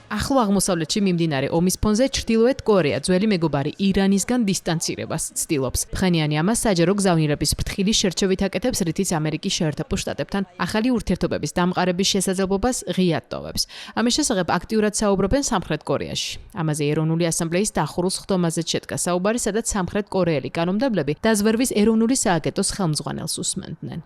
ახლო აღმოსავლეთში მიმდინარე ომის ფონზე ჩრდილოეთ კორეა ძველი მეგობარი ირანისგან დისტანცირებას ცდილობს. Փხენიანი ამას საჯარო გზავნილების ფრთხილი შერჩევით აკეთებს, რითიც ამერიკის შეერთებულ შტატებთან ახალი ურთიერთობების დამყარების შესაძლებლობას ღიად ტოვებს. ამის შესახებ აქტიურად საუბრობენ სამხრეთ კორეაში. ამაზე ეროვნული ასამბლეის დახურულ სხდომაზე შედგა საუბარი, სადაც სამხრეთ კორეელი კანონმდებლები დაზვერვის ეროვნული სააგენტოს ხელმძღვანელს უსმენდნენ.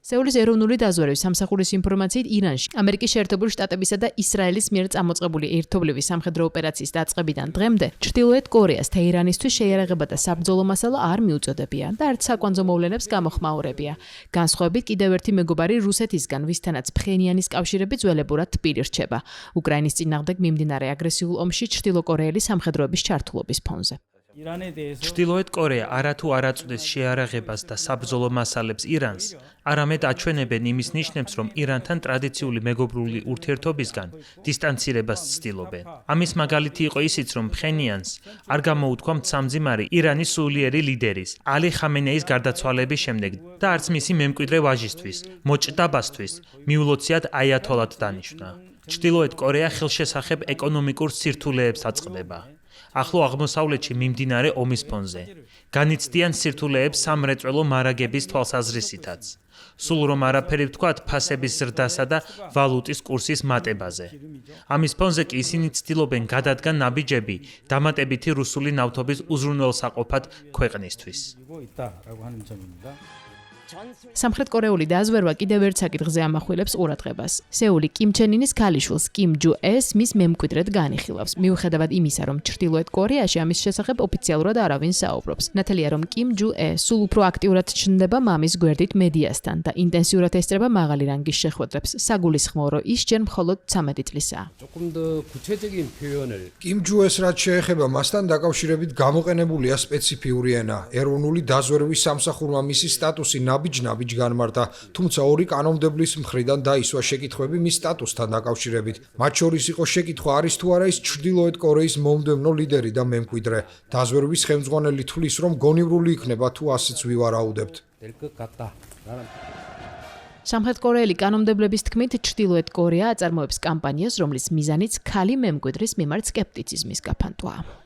სეულის ეროვნული დაზვერვის სამსახურის ინფორმაციით ირანში ამერიკის შეერთებული შტატებისა და ისრაელის მიერ წამოწყებული ერთობლივი სამხედრო ოპერაციის დაწყებიდან დღემდე ჩრდილოეთ კორეას თეირანისთვის შეიარაღება და საბრძოლო მასალა არ მიუწოდებია და არც საკვანძო მოვლენებს გამოხმაურებია. განსხვავებით კიდევ ერთი მეგობარი რუსეთისგან, ვისთანაც ფხენიანის კავშირები ძველებურად თბილი რჩება. უკრაინის წინააღმდეგ მიმდინარე აგრესიულ ომში ჩრდილოკორეელი სამხედროების ჩართულობის ფონზე. ჩრდილოეთ კორეა არათუ არ აწვდის შეიარაღებას და საბრძოლო მასალებს ირანს, არამედ აჩვენებენ იმის ნიშნებს, რომ ირანთან ტრადიციული მეგობრული ურთიერთობისგან დისტანცირებას ცდილობენ. ამის მაგალითი იყო ისიც, რომ ფხენიანს არ გამოუთქვა მცამძიმარი ირანის სულიერი ლიდერის, ალი ხამენეის გარდაცვალების შემდეგ და არც მისი მემკვიდრე ვაჟისთვის, მოჭდაბასთვის, მიულოციად აიათოლად დანიშნა. ჩრდილოეთ კორეა ხელშესახებ ეკონომიკურ სირთულეებს აწყდება. ახლო აღმოსავლეთში მიმდინარე ომის ფონზე. განიცდიან სირთულეებს სამრეწველო მარაგების თვალსაზრისითაც. სულ რომ არაფერი ვთქვათ ფასების ზრდასა და ვალუტის კურსის მატებაზე. ამის ფონზე კი ისინი ცდილობენ გადადგან ნაბიჯები დამატებითი რუსული ნავთობის უზრუნველსაყოფად ქვეყნისთვის. სამხრეთ კორეული დაზვერვა კიდევ ერთ საკითხზე ამახვილებს ყურადღებას. სეული კიმ ჩენ ინის ქალიშვილს კიმ ჯუ ეს მის მემკვიდრედ განიხილავს. მიუხედავად იმისა, რომ ჩრდილოეთ კორეაში ამის შესახებ ოფიციალურად არავინ საუბრობს. ნათელია, რომ კიმ ჯუ ეს სულ უფრო აქტიურად ჩნდება მამის გვერდით მედიასთან და ინტენსიურად ესწრება მაღალი რანგის შეხვედრებს. საგულისხმოა, რომ ის ჯერ მხოლოდ 13 წლისაა. კიმ ჯუ ეს რაც შეეხება მასთან დაკავშირებით გამოყენებულია სპეციფიური ენა. ეროვნული დაზვერვის სამსახურმა მისი სტატუსი ნაბიჯ განმარტა, თუმცა ორი კანონმდებლის მხრიდან დაისვა შეკითხვები მის სტატუსთან დაკავშირებით. მათ შორის იყო შეკითხვა არის თუ არა ის ჩრდილოეთ კორეის მომდევნო ლიდერი და მემკვიდრე. დაზვერვის ხელმძღვანელი თვლის, რომ გონივრული იქნება თუ ასეც ვივარაუდებთ. სამხრეთ კორეელი კანონმდებლების თქმით, ჩრდილოეთ კორეა აწარმოებს კამპანიას, რომლის მიზანიც ქალი მემკვიდრის მიმართ სკეპტიციზმის გაფანტვაა.